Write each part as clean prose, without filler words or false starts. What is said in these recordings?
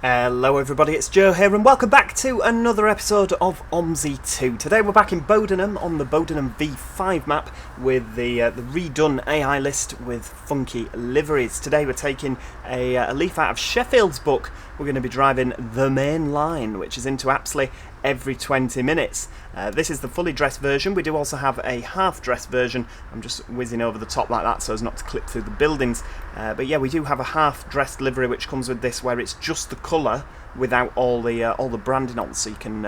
Hello everybody, it's Joe here and welcome back to another episode of OMSI 2. Today we're back in Bowdenham on the Bowdenham V5 map with the redone AI list with funky liveries. Today we're taking a leaf out of Sheffield's book. We're going to be driving the Mainline, which is into Apsley every 20 minutes. This is the fully dressed version. We do also have a half-dressed version. I'm just whizzing over the top like that so as not to clip through the buildings. But yeah, we do have a half-dressed livery which comes with this, where it's just the colour without all the branding on, so you can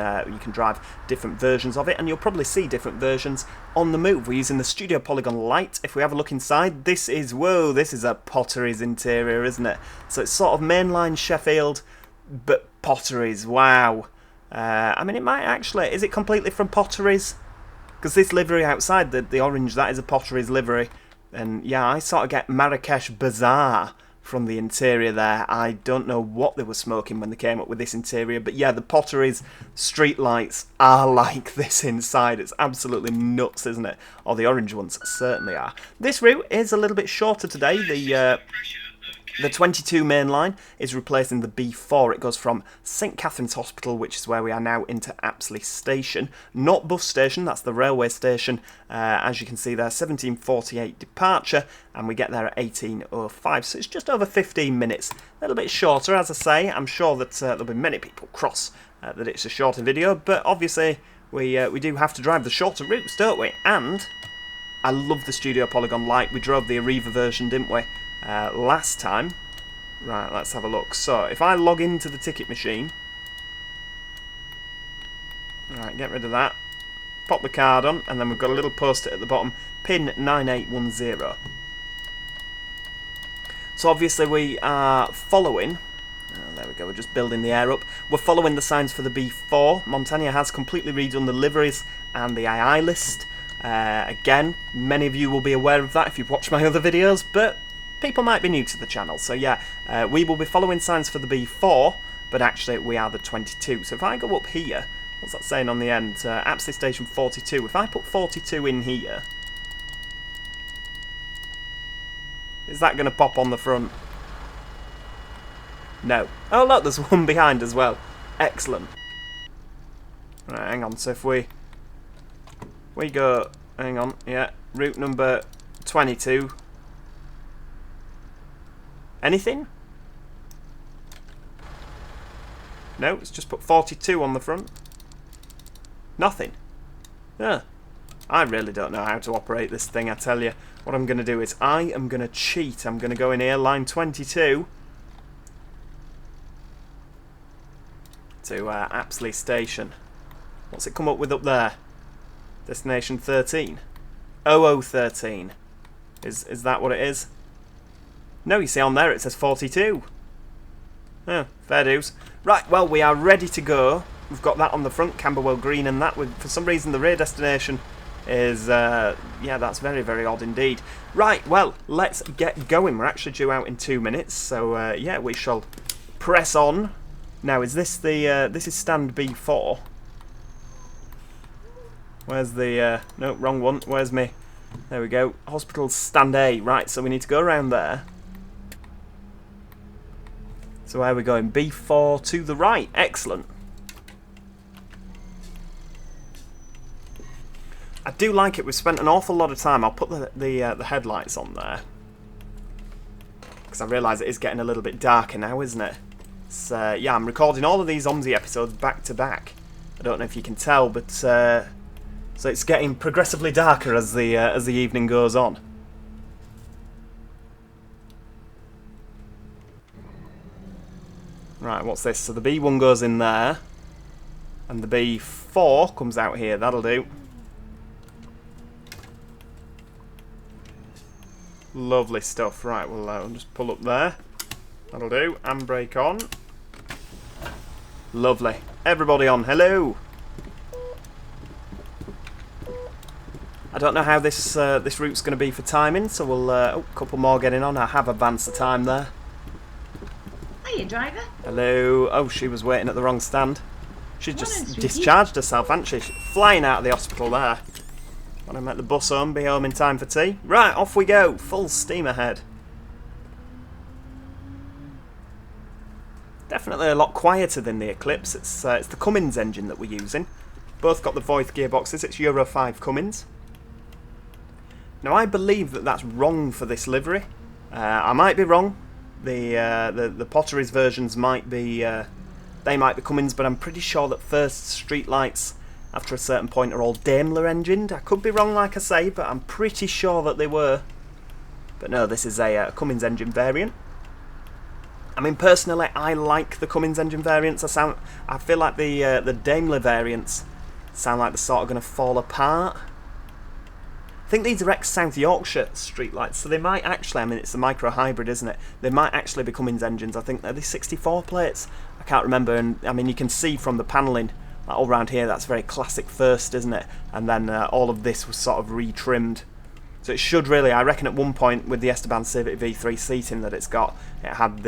drive different versions of it, and you'll probably see different versions on the move. We're using the Studio Polygon Lite. If we have a look inside, this is a Potteries interior, isn't it? So it's sort of mainline Sheffield, but Potteries. Wow. I mean, it might actually... Is it completely from Potteries? Because this livery outside, the orange, that is a Potteries livery. And yeah, I sort of get Marrakesh Bazaar from the interior there. I don't know what they were smoking when they came up with this interior, but yeah, the Potteries street lights are like this inside. It's absolutely nuts, isn't it? Or the orange ones certainly are. This route is a little bit shorter today. The 22 main line is replacing the B4. It goes from St Katherine's Hospital, which is where we are now, into Apsley Station. Not bus station, that's the railway station. As you can see there, 17:48 departure, and we get there at 18:05. So it's just over 15 minutes. A little bit shorter, as I say. I'm sure that there'll be many people cross that it's a shorter video, but obviously we do have to drive the shorter routes, don't we? And I love the Studio Polygon Lite. We drove the Arriva version, didn't we? Last time. Right, let's have a look. So, if I log into the ticket machine... Right, get rid of that. Pop the card on, and then we've got a little post-it at the bottom. PIN 9810. So obviously we are following... Oh, there we go, we're just building the air up. We're following the signs for the B4. Montagna has completely redone the liveries and the AI list. Again, many of you will be aware of that if you've watched my other videos, but... people might be new to the channel, so yeah, we will be following signs for the B4, but actually we are the 22. So if I go up here, what's that saying on the end? Apsley Station 42. If I put 42 in here, is that going to pop on the front? No. Oh look, there's one behind as well. Excellent. Right, hang on, so if we go, hang on, yeah, route number 22. Anything? No, it's just put 42 on the front. Nothing. Yeah. I really don't know how to operate this thing, I tell you. What I'm going to do is I am going to cheat. I'm going to go in here, line 22, to Apsley Station. What's it come up with up there? Destination 13. 0013. Is that what it is? No, you see on there it says 42. Yeah, fair dues. Right, well, we are ready to go. We've got that on the front, Camberwell Green, and that, for some reason, the rear destination is, yeah, that's very, very odd indeed. Right, well, let's get going. We're actually due out in 2 minutes, so, yeah, we shall press on. Now, is this the, this is stand B4. Where's the, no, wrong one. Where's me? There we go. Hospital stand A. Right, so we need to go around there. So where are we going? B4 to the right. Excellent. I do like it. We've spent an awful lot of time. I'll put the headlights on there, because I realise it is getting a little bit darker now, isn't it? So yeah, I'm recording all of these OMSI episodes back to back. I don't know if you can tell, but so it's getting progressively darker as the evening goes on. Right, what's this? So the B1 goes in there, and the B4 comes out here. That'll do. Lovely stuff. Right, we'll just pull up there. That'll do. Handbrake on. Lovely. Everybody on. Hello. I don't know how this route's going to be for timing, so we'll... oh, a couple more getting on. I have advanced the time there. Hiya, driver. Hello. Oh, she was waiting at the wrong stand. She's just discharged herself, hasn't she? She's flying out of the hospital there. Want to make the bus home, be home in time for tea. Right, off we go. Full steam ahead. Definitely a lot quieter than the Eclipse. It's the Cummins engine that we're using. Both got the Voith gearboxes. It's Euro 5 Cummins. Now I believe that that's wrong for this livery. I might be wrong. The Potteries versions might be they might be Cummins, but I'm pretty sure that First streetlights after a certain point are all Daimler engined. I could be wrong, like I say, but I'm pretty sure that they were. But no, this is a Cummins engine variant. I mean, personally, I like the Cummins engine variants. I feel like the Daimler variants sound like they're sort of going to fall apart. I think these are ex-South Yorkshire streetlights, so they might actually, I mean, it's a micro hybrid, isn't it? They might actually be Cummins engines. I think they're the 64 plates. I can't remember, and I mean, you can see from the panelling, like all around here, that's very classic First, isn't it? And then all of this was sort of retrimmed. So it should really, I reckon at one point with the Esteban Civic V3 seating that it's got, it had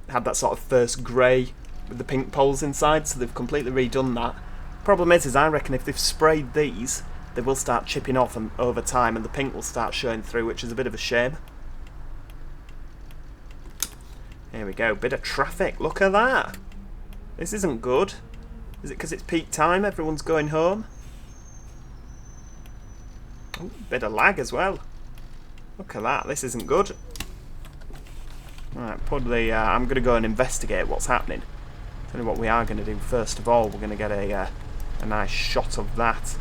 had that sort of First grey with the pink poles inside, so they've completely redone that. Problem is I reckon if they've sprayed these, they will start chipping off and over time, and the pink will start showing through, which is a bit of a shame. Here we go, bit of traffic, look at that. This isn't good. Is it because it's peak time, everyone's going home? Oh, bit of lag as well. Look at that, this isn't good. Right, I'm going to go and investigate what's happening. Tell you what we are going to do first of all, we're going to get a nice shot of that.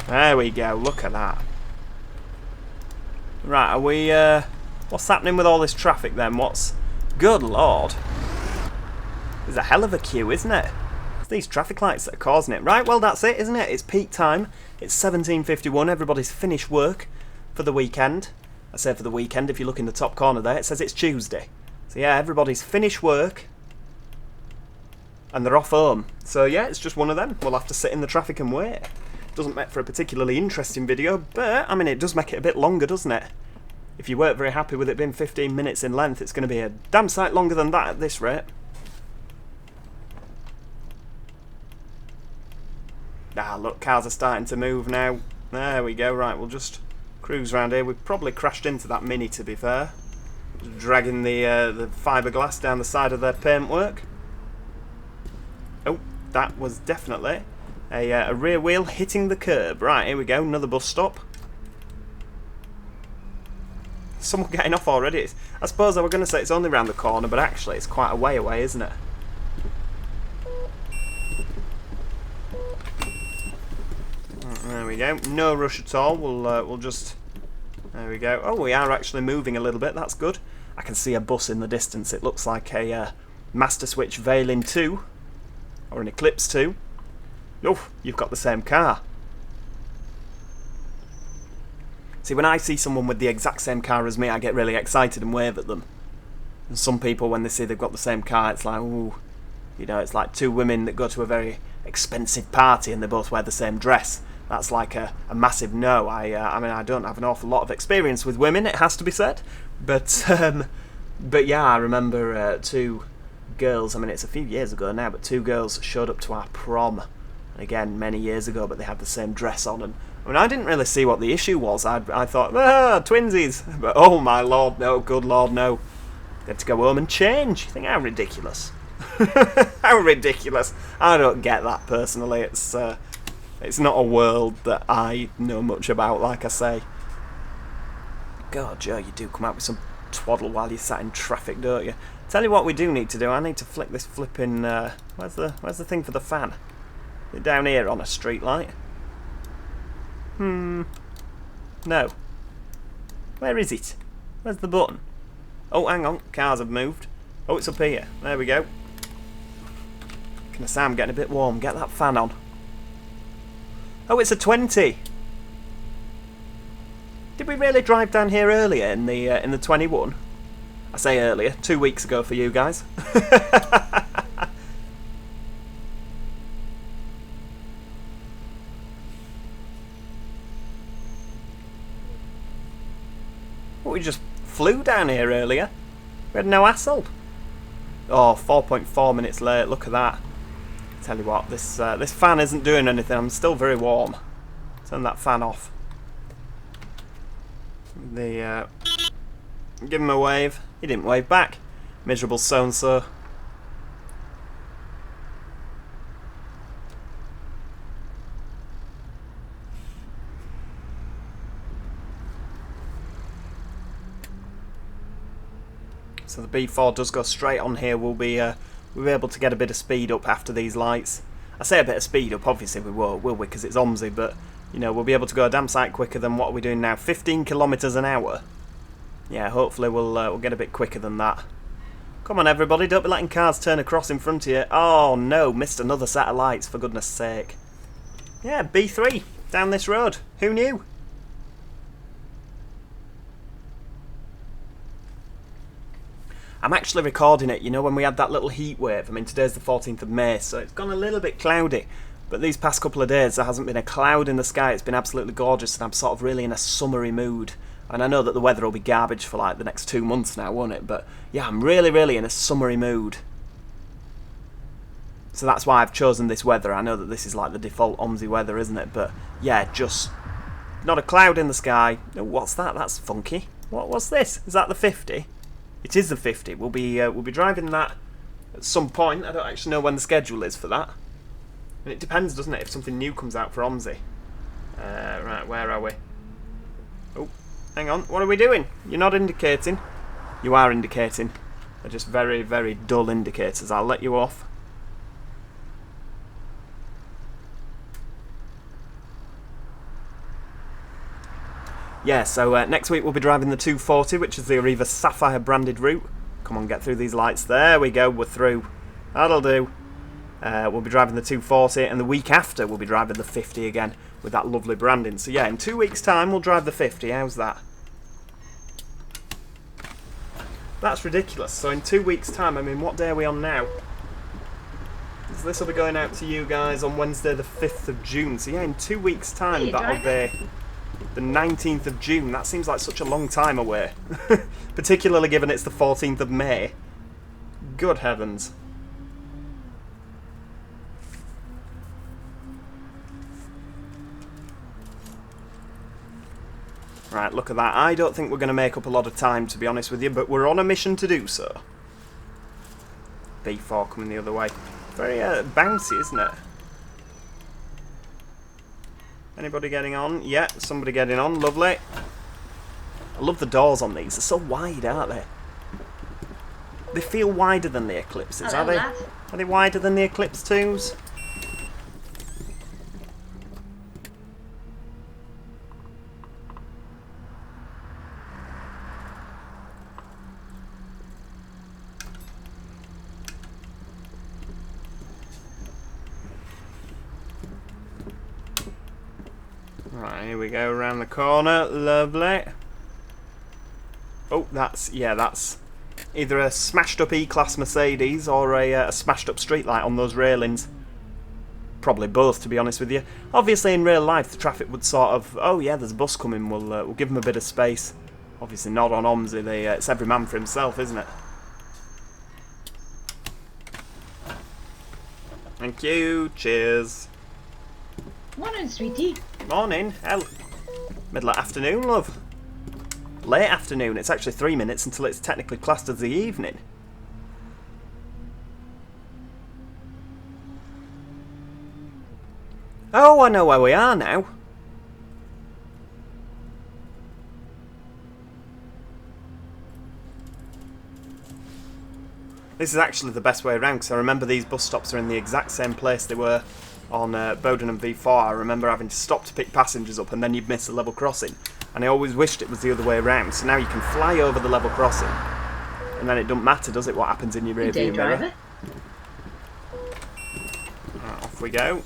There we go, look at that. Right, are we, what's happening with all this traffic then? Good lord. There's a hell of a queue, isn't it? It's these traffic lights that are causing it. Right, well that's it, isn't it? It's peak time. It's 17:51, everybody's finished work for the weekend. I say for the weekend, if you look in the top corner there, it says it's Tuesday. So yeah, everybody's finished work. And they're off home. So yeah, it's just one of them. We'll have to sit in the traffic and wait. Doesn't make for a particularly interesting video, but I mean it does make it a bit longer, doesn't it? If you weren't very happy with it being 15 minutes in length, it's going to be a damn sight longer than that at this rate. Ah, look, cars are starting to move now. There we go, right, we'll just cruise around here. We've probably crashed into that Mini, to be fair. Just dragging the fiberglass down the side of their paintwork. Oh, that was definitely a rear wheel hitting the curb. Right, here we go, another bus stop. Someone getting off already. I suppose I was going to say it's only round the corner, but actually it's quite a way away, isn't it? There we go, no rush at all. We'll just... There we go. Oh, we are actually moving a little bit, that's good. I can see a bus in the distance. It looks like a Master Switch Valen 2. Or an Eclipse 2. Oh, you've got the same car. See, when I see someone with the exact same car as me, I get really excited and wave at them. And some people, when they see they've got the same car, it's like, ooh, you know, it's like two women that go to a very expensive party and they both wear the same dress. That's like a massive no. I mean, I don't have an awful lot of experience with women, it has to be said. But yeah, I remember two girls, I mean, it's a few years ago now, but two girls showed up to our prom. Again, many years ago, but they had the same dress on, and I mean, I didn't really see what the issue was. I thought, twinsies, but oh my lord, no, good lord, no. They had to go home and change. You think, how ridiculous? How ridiculous. I don't get that personally. It's not a world that I know much about, like I say. God, Joe, you do come out with some twaddle while you're sat in traffic, don't you? Tell you what we do need to do, I need to flick this flipping, where's the thing for the fan? Is it down here on a street light? No. Where is it? Where's the button? Oh, hang on, cars have moved. Oh, it's up here. There we go. Can I say I'm getting a bit warm? Get that fan on. Oh, it's a 20. Did we really drive down here earlier in the 21? I say earlier, 2 weeks ago for you guys. Well, we just flew down here earlier. We had no hassle. Oh, 4.4 minutes late. Look at that. Tell you what, this fan isn't doing anything. I'm still very warm. Turn that fan off. Give him a wave. He didn't wave back. Miserable so-and-so. So the B4 does go straight on here. We'll be able to get a bit of speed up after these lights. I say a bit of speed up, obviously we won't, will we? Because it's OMSI, but you know, we'll be able to go a damn sight quicker than what we're doing now. 15 kilometres an hour. Yeah, hopefully we'll get a bit quicker than that. Come on, everybody! Don't be letting cars turn across in front of you. Oh no, missed another set of lights, for goodness sake. Yeah, B3 down this road. Who knew? I'm actually recording it, you know, when we had that little heat wave. I mean, today's the 14th of May, so it's gone a little bit cloudy. But these past couple of days, there hasn't been a cloud in the sky. It's been absolutely gorgeous, and I'm sort of really in a summery mood. And I know that the weather will be garbage for like the next 2 months now, won't it? But yeah, I'm really, really in a summery mood. So that's why I've chosen this weather. I know that this is like the default OMSI weather, isn't it? But yeah, just not a cloud in the sky. Oh, what's that? That's funky. What's this? Is that the 50? It is the 50. We'll be driving that at some point. I don't actually know when the schedule is for that. And it depends, doesn't it, if something new comes out for OMSI. Right, where are we? Oh, hang on. What are we doing? You're not indicating. You are indicating. They're just very, very dull indicators. I'll let you off. Yeah, so next week we'll be driving the 240, which is the Arriva Sapphire branded route. Come on, get through these lights. There we go, we're through. That'll do. We'll be driving the 240, and the week after we'll be driving the 50 again with that lovely branding. So yeah, in 2 weeks' time we'll drive the 50. How's that? That's ridiculous. So in 2 weeks' time, I mean, what day are we on now? So this will be going out to you guys on Wednesday the 5th of June. So yeah, in 2 weeks' time, that'll be the 19th of June. That seems like such a long time away. Particularly given it's the 14th of May. Good heavens. Right, look at that. I don't think we're going to make up a lot of time, to be honest with you, but we're on a mission to do so. B4 coming the other way. Very bouncy, isn't it? Anybody getting on? Yeah, somebody getting on. Lovely. I love the doors on these. They're so wide, aren't they? They feel wider than the Eclipses, are they? Are they wider than the Eclipse 2s? Right, here we go, around the corner. Lovely. Oh, that's either a smashed up E-Class Mercedes or a smashed up streetlight on those railings. Probably both, to be honest with you. Obviously, in real life, the traffic would sort of, oh yeah, there's a bus coming, we'll give them a bit of space. Obviously not on OMSI, it's every man for himself, isn't it? Thank you, cheers. Morning, sweetie. Morning. Hell, middle of afternoon, love. Late afternoon. It's actually 3 minutes until it's technically classed as the evening. Oh, I know where we are now. This is actually the best way around, because I remember these bus stops are in the exact same place they were on Bowdenham V5. I remember having to stop to pick passengers up, and then you'd miss a level crossing. And I always wished it was the other way around. So now you can fly over the level crossing, and then it doesn't matter, does it, what happens in your rear view mirror? Right, off we go.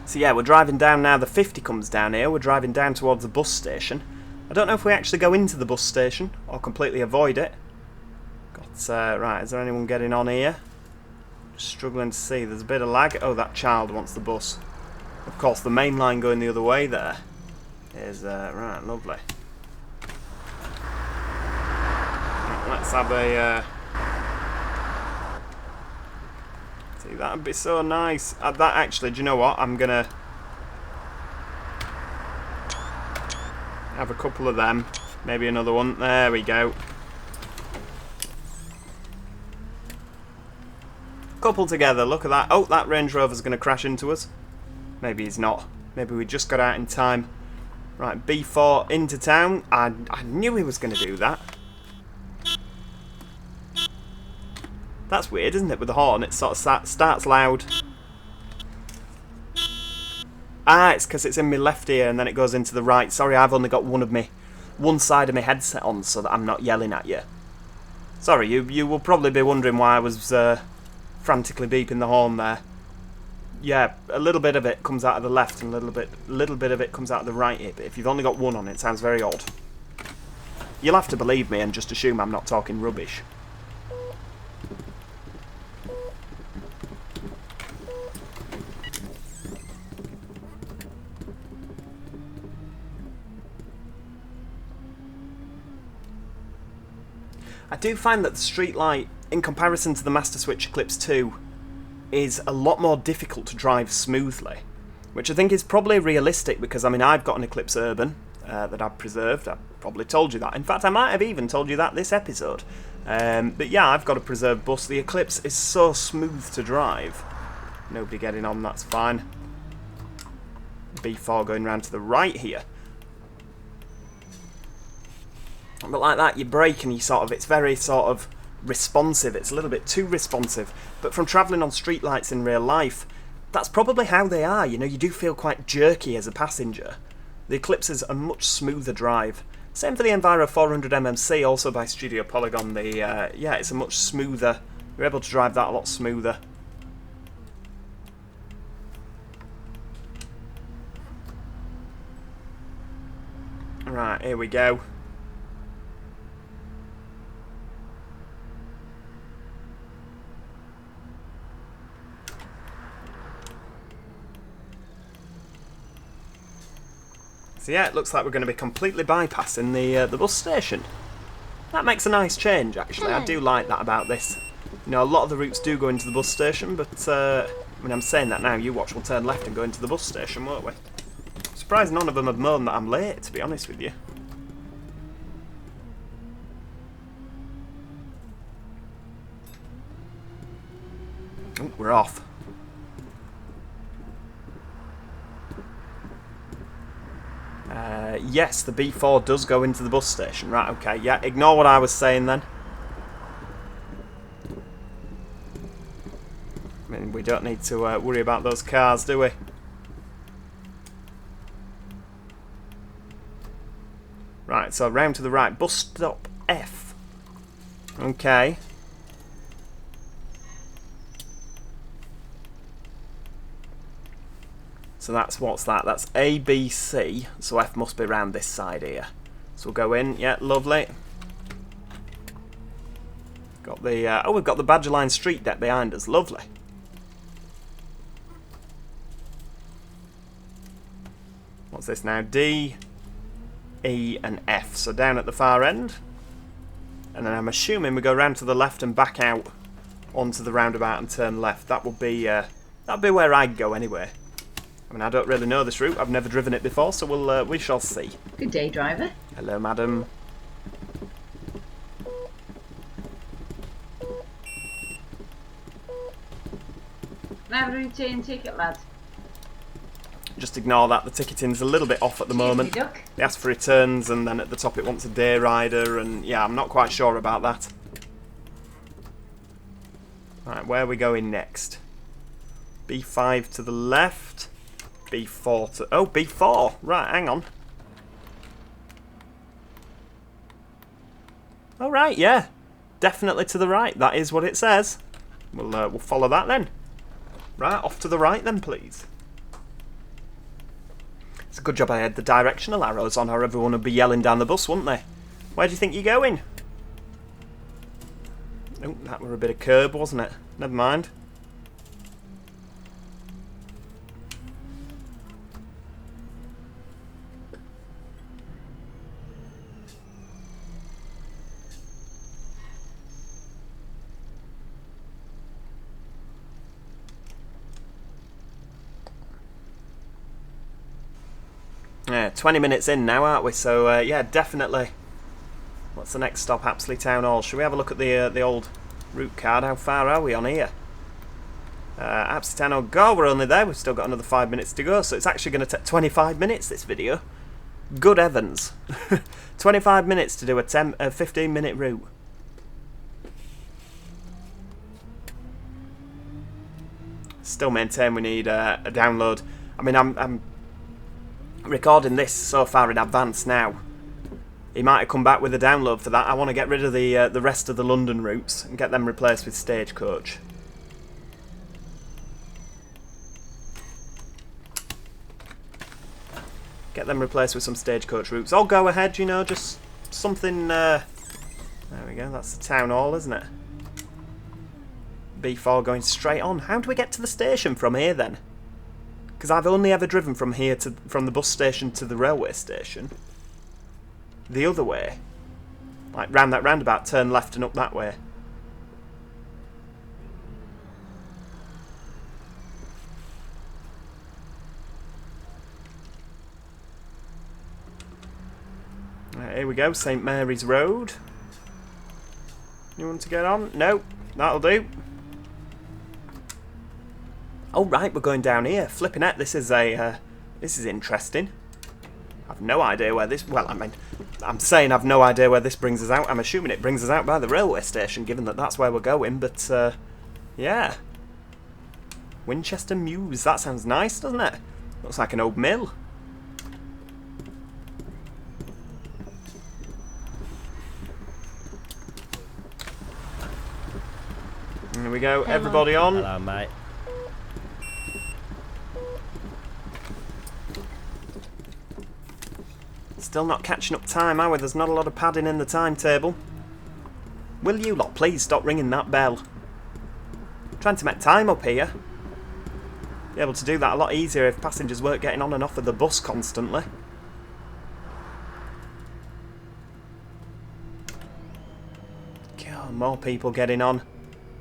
So yeah, we're driving down now. The 50 comes down here. We're driving down towards the bus station. I don't know if we actually go into the bus station or completely avoid it. Right, is there anyone getting on here? Just struggling to see. There's a bit of lag. Oh, that child wants the bus. Of course, the main line going the other way there is right, lovely. Right, let's have a see, that'd be so nice. That actually, do you know what? I'm gonna Have a couple of them. Maybe another one. There we go. Couple together, look at that. Oh, that Range Rover's going to crash into us. Maybe he's not. Maybe we just got out in time. Right, B4 into town. I knew he was going to do that. That's weird, isn't it, with the horn? It sort of starts loud. Ah, it's because it's in my left ear and then it goes into the right. Sorry, I've only got one side of my headset on so that I'm not yelling at you. Sorry, you will probably be wondering why I was frantically beeping the horn there. Yeah, a little bit of it comes out of the left and a little bit of it comes out of the right ear, but if you've only got one on, it sounds very odd. You'll have to believe me and just assume I'm not talking rubbish. I do find that the Streetlight, in comparison to the Master Switch Eclipse 2, is a lot more difficult to drive smoothly, which I think is probably realistic because, I mean, I've got an Eclipse Urban that I've preserved. I've probably told you that. In fact, I might have even told you that this episode. But yeah, I've got a preserved bus. The Eclipse is so smooth to drive. Nobody getting on, that's fine. B4 going round to the right here. But like that, you brake and it's very sort of responsive. It's a little bit too responsive. But from travelling on streetlights in real life, that's probably how they are. You know, you do feel quite jerky as a passenger. The Eclipse is a much smoother drive. Same for the Enviro 400 MMC, also by Studio Polygon. Yeah, it's a much smoother. You're able to drive that a lot smoother. Right, here we go. So yeah, it looks like we're going to be completely bypassing the bus station. That makes a nice change, actually. I do like that about this. You know, a lot of the routes do go into the bus station, but when I'm saying that now, you watch, we'll turn left and go into the bus station, won't we? I'm surprised none of them have moaned that I'm late, to be honest with you. Oh, we're off. Yes, the B4 does go into the bus station. Right, okay, yeah, ignore what I was saying then. I mean, we don't need to worry about those cars, do we? Right, so round to the right. Bus stop F. Okay. So that's, what's that? That's A, B, C. So F must be round this side here. So we'll go in. Yeah, lovely. Got the, oh, we've got the Badgerline Street deck behind us. Lovely. What's this now? D, E, and F. So down at the far end. And then I'm assuming we go round to the left and back out onto the roundabout and turn left. That would be, that'd be where I'd go anyway. I mean, I don't really know this route. I've never driven it before, so we shall see. Good day, driver. Hello, madam. Can I have a return ticket, lad? Just ignore that. The ticketing's a little bit off at the moment. Duck. They ask for returns, and then at the top it wants a day rider, and yeah, I'm not quite sure about that. Right, where are we going next? B5 to the left. B4 to... Oh, B4! Right, hang on. Oh, right, yeah. Definitely to the right. That is what it says. We'll follow that then. Right, off to the right then, please. It's a good job I had the directional arrows on, or everyone would be yelling down the bus, wouldn't they? Where do you think you're going? Oh, that were a bit of curb, wasn't it? Never mind. Yeah, 20 minutes in now, aren't we? So, yeah, definitely. What's the next stop? Apsley Town Hall. Should we have a look at the old route card? How far are we on here? Apsley Town Hall. God, we're only there. We've still got another 5 minutes to go. So it's actually going to take 25 minutes, this video. Good heavens. 25 minutes to do a 15-minute route. Still maintain we need a download. I mean, I'm recording this so far in advance now. He might have come back with a download for that. I want to get rid of the rest of the London routes and get them replaced with Stagecoach. Get them replaced with some Stagecoach routes. I'll go ahead, you know, just something... there we go, that's the town hall, isn't it? V4 going straight on. How do we get to the station from here, then? Because I've only ever driven from here from the bus station to the railway station. The other way. Like, round that roundabout, turn left and up that way. Right, here we go, St Mary's Road. You want to get on? No, that'll do. Oh right, we're going down here. Flipping heck, this is interesting. I've no idea where this... Well, I mean, I'm saying I've no idea where this brings us out. I'm assuming it brings us out by the railway station, given that that's where we're going, but, yeah. Winchester Mews, that sounds nice, doesn't it? Looks like an old mill. There we go, everybody on. Hello, mate. Still not catching up time, are we? There's not a lot of padding in the timetable. Will you lot please stop ringing that bell? I'm trying to make time up here. Be able to do that a lot easier if passengers weren't getting on and off of the bus constantly. God, more people getting on.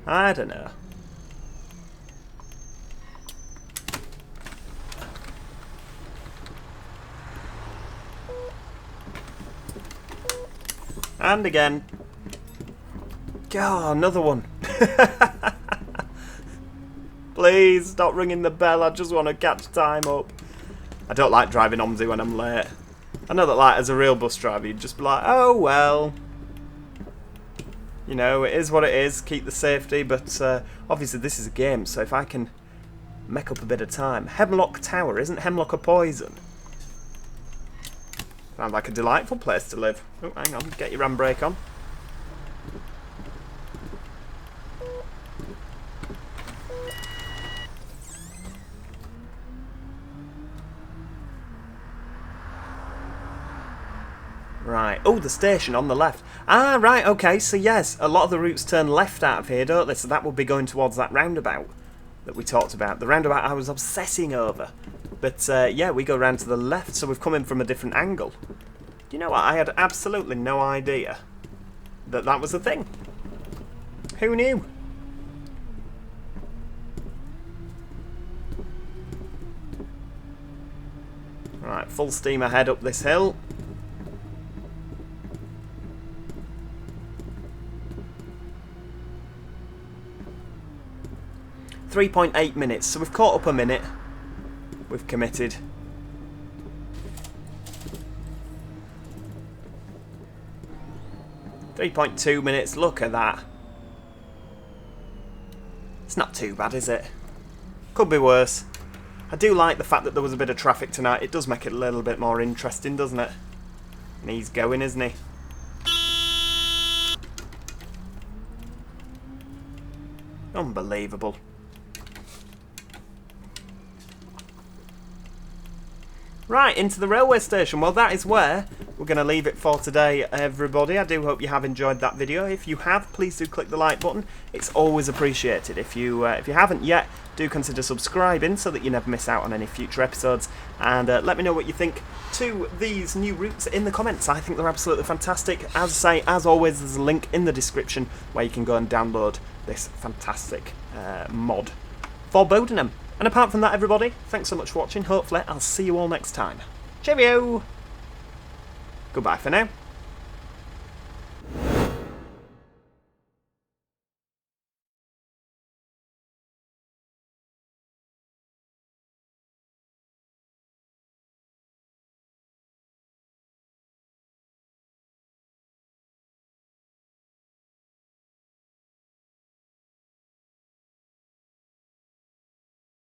I don't know. And again. God, another one. Please stop ringing the bell. I just want to catch time up. I don't like driving OMSI when I'm late. I know that, like, as a real bus driver, you'd just be like, oh well. You know, it is what it is. Keep the safety, but obviously this is a game, so if I can make up a bit of time. Hemlock Tower, isn't Hemlock a poison? Sounds like a delightful place to live. Oh, hang on, get your handbrake on. Right, oh, the station on the left. Ah, right, okay, so yes, a lot of the routes turn left out of here, don't they? So that would be going towards that roundabout that we talked about. The roundabout I was obsessing over. But, yeah, we go round to the left, so we've come in from a different angle. You know what? I had absolutely no idea that that was a thing. Who knew? Right, full steam ahead up this hill. .8 minutes, so we've caught up a minute. We've committed. .2 minutes, look at that. It's not too bad, is it? Could be worse. I do like the fact that there was a bit of traffic tonight. It does make it a little bit more interesting, doesn't it? And he's going, isn't he? Unbelievable. Right, into the railway station. Well, that is where we're going to leave it for today, everybody. I do hope you have enjoyed that video. If you have, please do click the like button. It's always appreciated. If you haven't yet, do consider subscribing so that you never miss out on any future episodes. And let me know what you think to these new routes in the comments. I think they're absolutely fantastic. As I say, as always, there's a link in the description where you can go and download this fantastic mod for Bowdenham. And apart from that, everybody, thanks so much for watching. Hopefully, I'll see you all next time. Cheers. Cheerio! Goodbye for now.